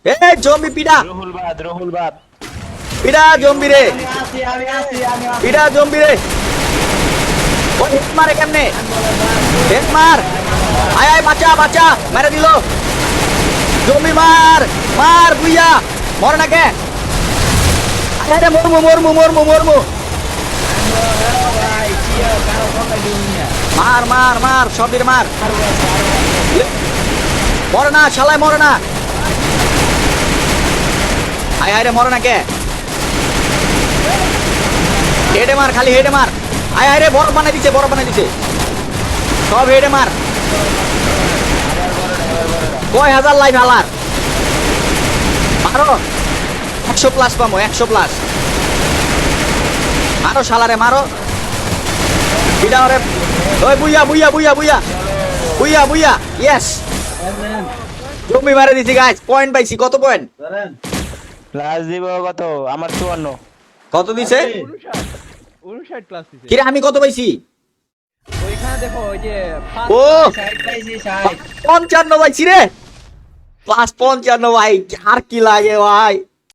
এ zombie পিডা Ruhul বাদ পিডা zombie রে, আমি আছি পিডা জম্বি রে। ও হেড মারে কেমনে, হেড মার, আয় আয় বাঁচা বাঁচা, মেরে দিল জম্বি, মার মার বুইয়া, মরে না কে, আরে আরে মরমু মরমু মরমু মরমু, ভাই কি কারো কথা দিন না মার মার মার সব দিকে মার, মরে না শালায় মরে না, আয় আয় রে মরে না কে, হেডে মার খালি হেডে মার, আয় আয় রে বরফ বানাই দিছে বরফ বানাই দিছে, সব হেডে মার, কয় হাজার লাইভ হালার মারো, 100 প্লাস পামো 100 প্লাস, মারো শালারে মারো, বিডা ওরে, ওই বুইয়া বুইয়া বুইয়া বুইয়া বুইয়া বুইয়া, ইয়েস জম্বি মারে দিছি গাইস, পয়েন্ট পাইছি, কত পয়েন্ট, ধরেন প্লাস দিব কত আমার 54 কত দিছে, 59 প্লাস দিছে। কিরে আমি কত পাইছি, ওইখানে দেখো ওই যে ও সাইড পাইছি সাইড 55 পাইছি রে, প্লাস 55 ভাই, আর কি লাগে ভাই।